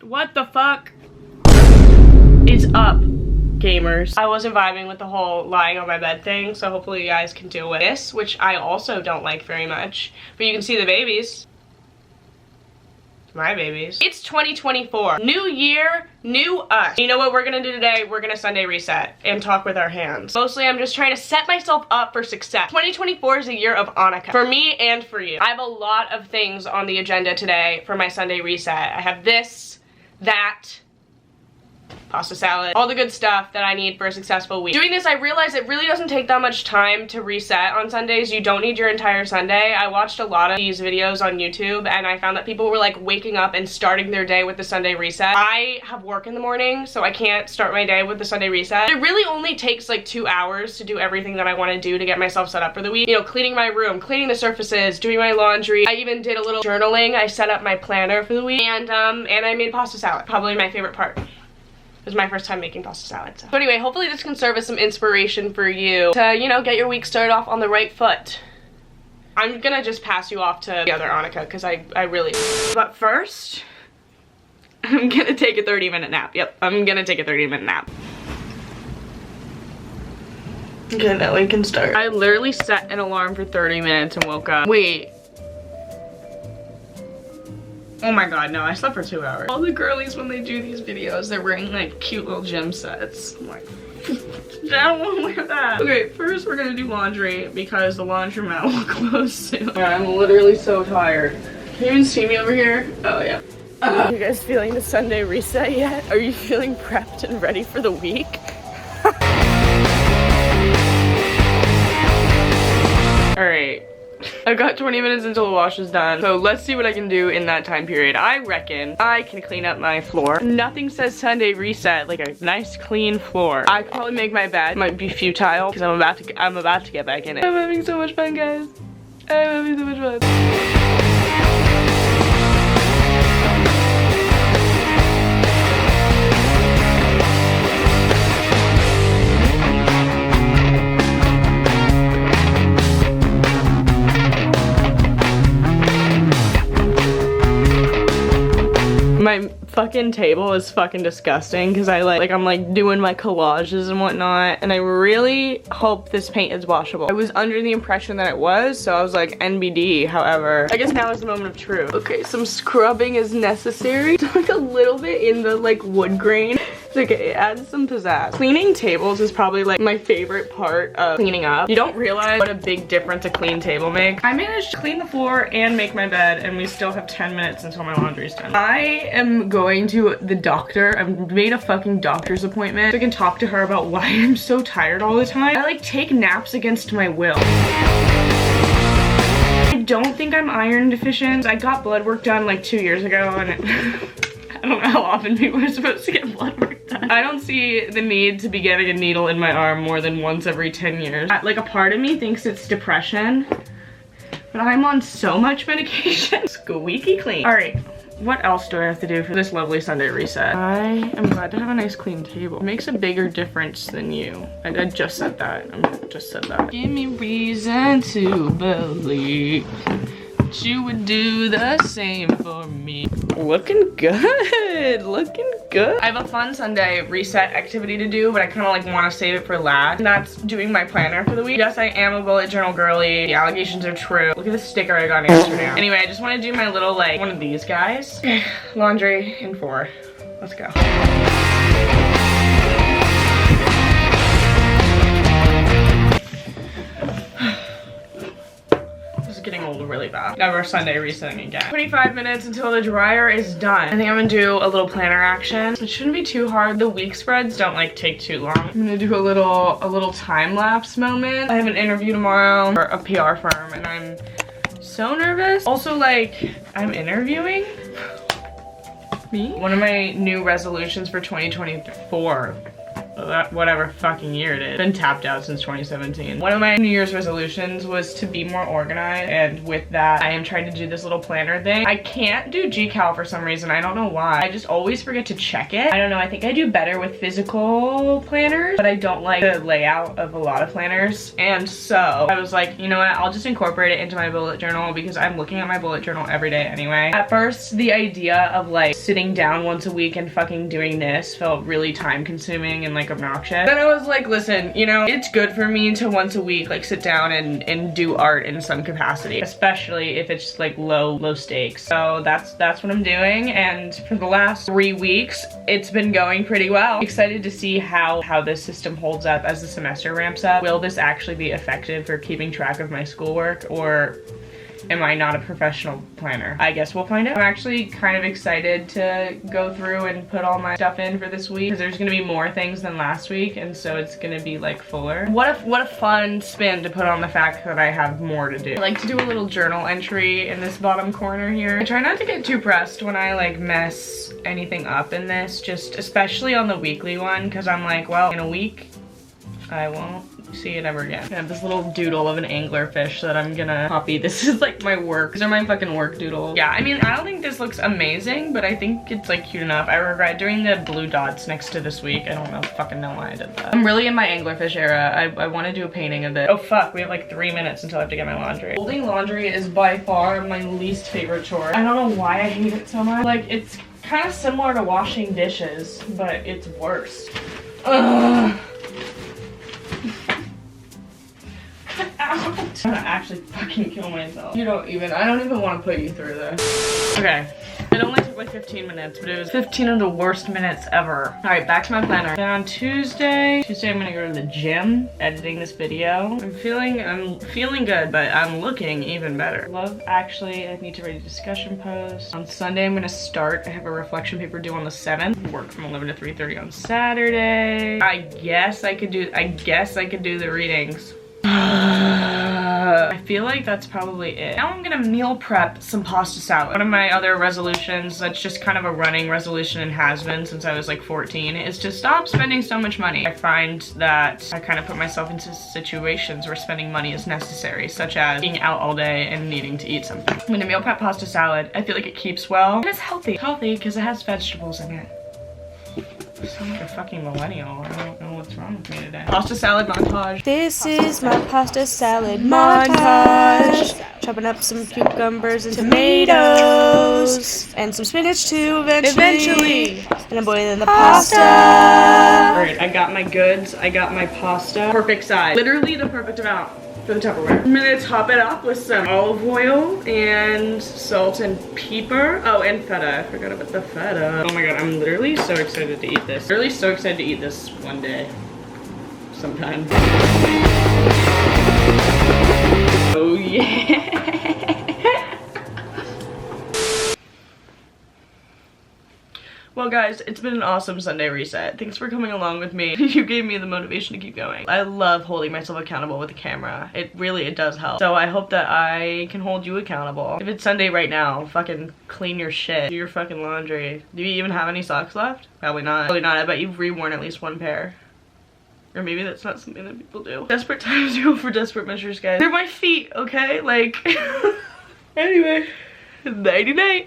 What the fuck is up, gamers? I wasn't vibing with the whole lying on my bed thing, so hopefully you guys can deal with this, which I also don't like very much. But you can see the babies. My babies. It's 2024. New year, new us. You know what we're gonna do today? We're gonna Sunday reset and talk with our hands. Mostly I'm just trying to set myself up for success. 2024 is a year of Annika. For me and for you. I have a lot of things on the agenda today for my Sunday reset. I have this, that, pasta salad, all the good stuff that I need for a successful week. Doing this, I realized it really doesn't take that much time to reset on Sundays. You don't need your entire Sunday. I watched a lot of these videos on YouTube and I found that people were like waking up and starting their day with the Sunday reset. I have work in the morning, so I can't start my day with the Sunday reset. It really only takes like 2 hours to do everything that I want to do to get myself set up for the week. You know, cleaning my room, cleaning the surfaces, doing my laundry. I even did a little journaling. I set up my planner for the week and I made pasta salad. Probably my favorite part. It was my first time making pasta salad. So anyway, hopefully this can serve as some inspiration for you to, you know, get your week started off on the right foot. I'm gonna just pass you off to the other Annika because I really... But first, I'm gonna take a 30-minute nap. Yep, I'm gonna take a 30-minute nap. Okay, now we can start. I literally set an alarm for 30 minutes and woke up. Wait. Oh my god, no, I slept for 2 hours. All the girlies, when they do these videos, they're wearing like cute little gym sets. I'm like, I don't want to wear that. Okay, first we're gonna do laundry because the laundromat will close soon. I'm literally so tired. Can you even see me over here? Oh yeah. Are you guys feeling the Sunday reset yet? Are you feeling prepped and ready for the week? Alright. I've got 20 minutes until the wash is done, so let's see what I can do in that time period. I reckon I can clean up my floor. Nothing says Sunday reset like a nice clean floor. I could probably make my bed. Might be futile because I'm about to get back in it. I'm having so much fun, guys. I'm having so much fun. My fucking table is fucking disgusting because I'm like doing my collages and whatnot, and I really hope this paint is washable. I was under the impression that it was, so I was like NBD. However, I guess now is the moment of truth. Okay, some scrubbing is necessary. Like a little bit in the like wood grain. Okay, it adds some pizzazz. Cleaning tables is probably like my favorite part of cleaning up. You don't realize what a big difference a clean table makes. I managed to clean the floor and make my bed, and we still have 10 minutes until my laundry's done. I am going to the doctor. I've made a fucking doctor's appointment so I can talk to her about why I'm so tired all the time. I like take naps against my will. I don't think I'm iron deficient. I got blood work done like 2 years ago, and I don't know how often people are supposed to get blood work done. I don't see the need to be getting a needle in my arm more than once every 10 years. Like a part of me thinks it's depression, but I'm on so much medication. Squeaky clean. All right, what else do I have to do for this lovely Sunday reset? I am glad to have a nice clean table. It makes a bigger difference than you. I just said that. I just said that. Give me reason to believe you would do the same for me. Looking good, looking good. I have a fun Sunday reset activity to do, but I kind of like want to save it for last. And that's doing my planner for the week. Yes, I am a bullet journal girly. The allegations are true. Look at the sticker I got yesterday. Anyway, I just want to do my little like one of these guys. Laundry in 4. Let's go. Getting old really bad. Never Sunday resetting again. 25 minutes until the dryer is done. I think I'm gonna do a little planner action. It shouldn't be too hard. The week spreads don't like take too long. I'm gonna do a little time lapse moment. I have an interview tomorrow for a PR firm and I'm so nervous. Also like I'm interviewing me. One of my new resolutions for 2024 whatever fucking year it is. Been tapped out since 2017. One of my New Year's resolutions was to be more organized, and with that, I am trying to do this little planner thing. I can't do GCal for some reason. I don't know why. I just always forget to check it. I don't know. I think I do better with physical planners, but I don't like the layout of a lot of planners. And so I was like, you know what? I'll just incorporate it into my bullet journal because I'm looking at my bullet journal every day anyway. At first, the idea of like sitting down once a week and fucking doing this felt really time consuming and like obnoxious. Then I was like, listen, you know, it's good for me to once a week like sit down and do art in some capacity, especially if it's like low stakes. So that's what I'm doing, and for the last 3 weeks it's been going pretty well. Excited to see how this system holds up as the semester ramps up. Will this actually be effective for keeping track of my schoolwork, or am I not a professional planner? I guess we'll find out. I'm actually kind of excited to go through and put all my stuff in for this week because there's gonna be more things than last week, and so it's gonna be like fuller. What a fun spin to put on the fact that I have more to do. I like to do a little journal entry in this bottom corner here. I try not to get too pressed when I like mess anything up in this, just especially on the weekly one, because I'm like, well, in a week I won't see it ever again. I have this little doodle of an anglerfish that I'm gonna copy. This is like my work. These are my fucking work doodles. Yeah, I mean, I don't think this looks amazing, but I think it's like cute enough. I regret doing the blue dots next to this week. I don't fucking know why I did that. I'm really in my anglerfish era. I want to do a painting of it. Oh fuck, we have like 3 minutes until I have to get my laundry. Folding laundry is by far my least favorite chore. I don't know why I hate it so much. Like, it's kind of similar to washing dishes, but it's worse. Ugh. I'm gonna actually fucking kill myself. I don't even want to put you through this. Okay, it only took like 15 minutes, but it was 15 of the worst minutes ever. All right, back to my planner. Then on Tuesday I'm gonna go to the gym, editing this video. I'm feeling good, but I'm looking even better. Love Actually, I need to write a discussion post. On Sunday, I'm gonna start. I have a reflection paper due on the 7th. Work from 11 to 3:30 on Saturday. I guess I could do the readings. I feel like that's probably it. Now I'm gonna meal prep some pasta salad. One of my other resolutions, that's just kind of a running resolution and has been since I was like 14, is to stop spending so much money. I find that I kind of put myself into situations where spending money is necessary, such as being out all day and needing to eat something. I'm gonna meal prep pasta salad. I feel like it keeps well, and it's healthy. Healthy because it has vegetables in it. I sound like a fucking millennial. I don't know what's wrong with me today. Pasta salad montage. This is my pasta salad montage. Chopping up some cucumbers and tomatoes. And some spinach too, eventually. And I'm boiling the pasta. Alright, I got my goods. I got my pasta. Perfect size. Literally the perfect amount for the Tupperware. I'm gonna top it up with some olive oil and salt and pepper. Oh, and feta. I forgot about the feta. Oh my god, I'm literally so excited to eat this. Literally so excited to eat this one day. Sometime. Oh yeah. Well guys, it's been an awesome Sunday reset. Thanks for coming along with me. You gave me the motivation to keep going. I love holding myself accountable with a camera. It does help. So I hope that I can hold you accountable. If it's Sunday right now, fucking clean your shit. Do your fucking laundry. Do you even have any socks left? Probably not. Probably not. I bet you've reworn at least one pair. Or maybe that's not something that people do. Desperate times go for desperate measures, guys. They're my feet, okay? Like, anyway, nighty night.